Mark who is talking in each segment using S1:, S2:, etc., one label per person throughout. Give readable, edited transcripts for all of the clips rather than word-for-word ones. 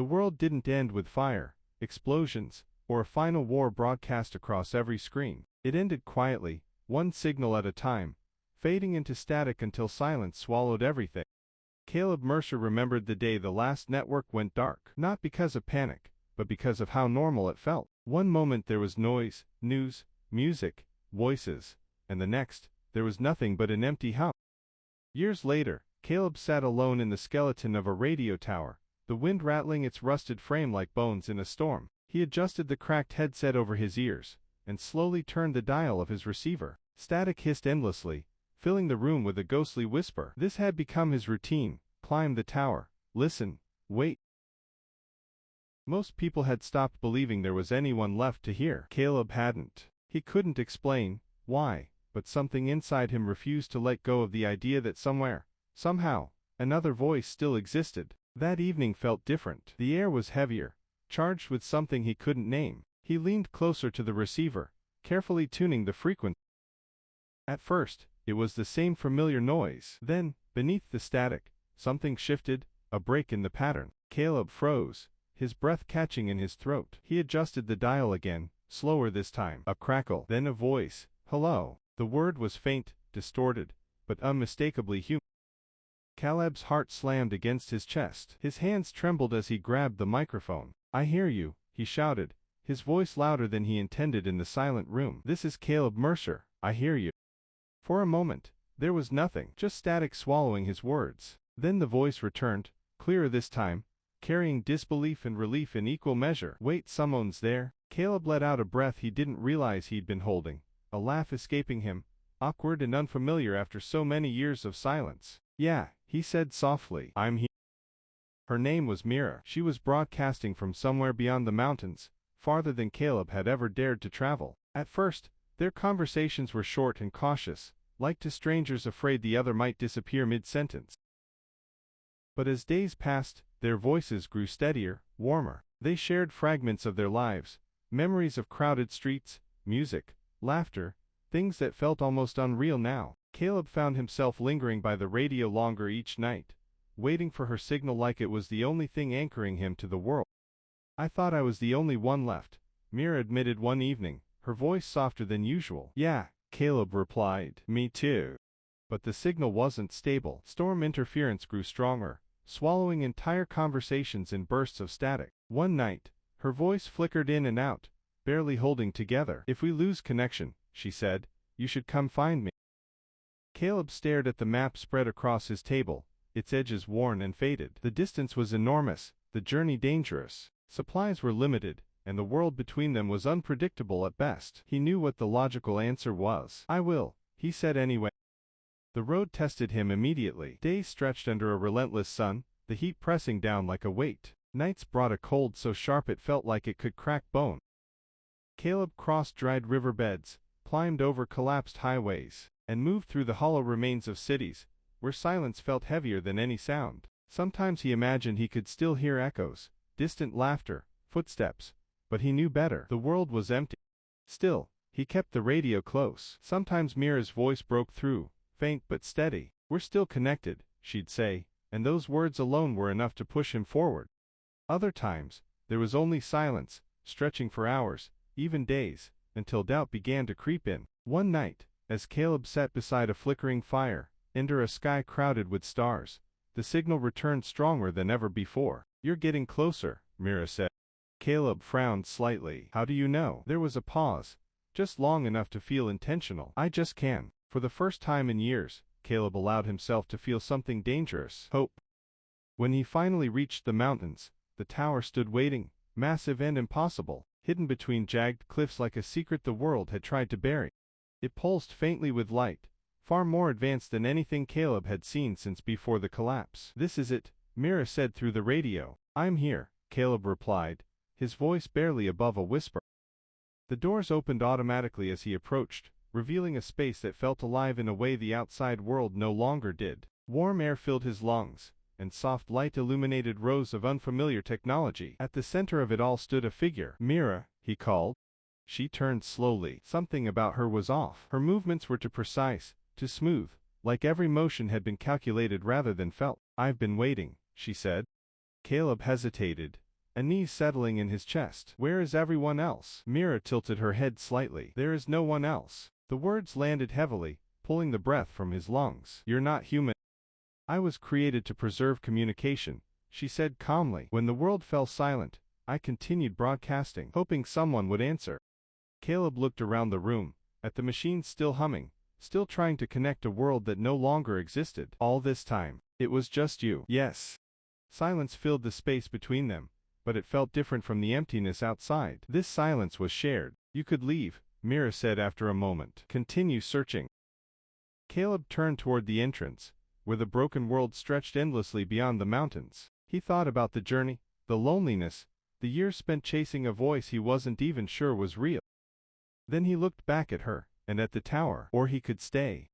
S1: The world didn't end with fire, explosions, or a final war broadcast across every screen. It ended quietly, one signal at a time, fading into static until silence swallowed everything. Caleb Mercer remembered the day the last network went dark, not because of panic, but because of how normal it felt. One moment there was noise, news, music, voices, and the next, there was nothing but an empty hum. Years later, Caleb sat alone in the skeleton of a radio tower, the wind rattling its rusted frame like bones in a storm. He adjusted the cracked headset over his ears, and slowly turned the dial of his receiver. Static hissed endlessly, filling the room with a ghostly whisper. This had become his routine: climb the tower, listen, wait. Most people had stopped believing there was anyone left to hear. Caleb hadn't. He couldn't explain why, but something inside him refused to let go of the idea that somewhere, somehow, another voice still existed. That evening felt different. The air was heavier, charged with something he couldn't name. He leaned closer to the receiver, carefully tuning the frequency. At first, it was the same familiar noise. Then, beneath the static, something shifted, a break in the pattern. Caleb froze, his breath catching in his throat. He adjusted the dial again, slower this time. A crackle, then a voice. Hello. The word was faint, distorted, but unmistakably human. Caleb's heart slammed against his chest. His hands trembled as he grabbed the microphone. I hear you, he shouted, his voice louder than he intended in the silent room. This is Caleb Mercer, I hear you. For a moment, there was nothing, just static swallowing his words. Then the voice returned, clearer this time, carrying disbelief and relief in equal measure. Wait, someone's there. Caleb let out a breath he didn't realize he'd been holding, a laugh escaping him, awkward and unfamiliar after so many years of silence. Yeah, he said softly. I'm here. Her name was Mira. She was broadcasting from somewhere beyond the mountains, farther than Caleb had ever dared to travel. At first, their conversations were short and cautious, like to strangers afraid the other might disappear mid-sentence. But as days passed, their voices grew steadier, warmer. They shared fragments of their lives, memories of crowded streets, music, laughter, things that felt almost unreal now. Caleb found himself lingering by the radio longer each night, waiting for her signal like it was the only thing anchoring him to the world. I thought I was the only one left, Mira admitted one evening, her voice softer than usual. Yeah, Caleb replied. Me too. But the signal wasn't stable. Storm interference grew stronger, swallowing entire conversations in bursts of static. One night, her voice flickered in and out, barely holding together. If we lose connection, she said, you should come find me. Caleb stared at the map spread across his table, its edges worn and faded. The distance was enormous, the journey dangerous. Supplies were limited, and the world between them was unpredictable at best. He knew what the logical answer was. I will, he said anyway. The road tested him immediately. Days stretched under a relentless sun, the heat pressing down like a weight. Nights brought a cold so sharp it felt like it could crack bone. Caleb crossed dried riverbeds, climbed over collapsed highways, and moved through the hollow remains of cities, where silence felt heavier than any sound. Sometimes he imagined he could still hear echoes, distant laughter, footsteps, but he knew better. The world was empty. Still, he kept the radio close. Sometimes Mira's voice broke through, faint but steady. We're still connected, she'd say, and those words alone were enough to push him forward. Other times, there was only silence, stretching for hours, even days, until doubt began to creep in. One night, as Caleb sat beside a flickering fire, under a sky crowded with stars, the signal returned stronger than ever before. You're getting closer, Mira said. Caleb frowned slightly. How do you know? There was a pause, just long enough to feel intentional. I just can. For the first time in years, Caleb allowed himself to feel something dangerous. Hope. When he finally reached the mountains, the tower stood waiting, massive and impossible, hidden between jagged cliffs like a secret the world had tried to bury. It pulsed faintly with light, far more advanced than anything Caleb had seen since before the collapse. This is it, Mira said through the radio. I'm here, Caleb replied, his voice barely above a whisper. The doors opened automatically as he approached, revealing a space that felt alive in a way the outside world no longer did. Warm air filled his lungs, and soft light illuminated rows of unfamiliar technology. At the center of it all stood a figure. Mira, he called. She turned slowly. Something about her was off. Her movements were too precise, too smooth, like every motion had been calculated rather than felt. I've been waiting, she said. Caleb hesitated, a knee settling in his chest. Where is everyone else? Mira tilted her head slightly. There is no one else. The words landed heavily, pulling the breath from his lungs. You're not human. I was created to preserve communication, she said calmly. When the world fell silent, I continued broadcasting, hoping someone would answer. Caleb looked around the room, at the machines still humming, still trying to connect a world that no longer existed. All this time, it was just you. Yes. Silence filled the space between them, but it felt different from the emptiness outside. This silence was shared. You could leave, Mira said after a moment. Continue searching. Caleb turned toward the entrance, where the broken world stretched endlessly beyond the mountains. He thought about the journey, the loneliness, the years spent chasing a voice he wasn't even sure was real. Then he looked back at her, and at the tower. Or he could stay.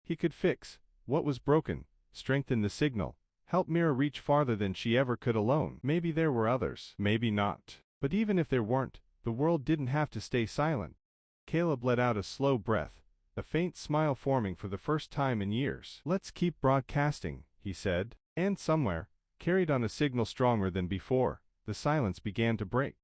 S1: He could fix what was broken, strengthen the signal, help Mira reach farther than she ever could alone. Maybe there were others. Maybe not. But even if there weren't, the world didn't have to stay silent. Caleb let out a slow breath, a faint smile forming for the first time in years. Let's keep broadcasting, he said. And somewhere, carried on a signal stronger than before, the silence began to break.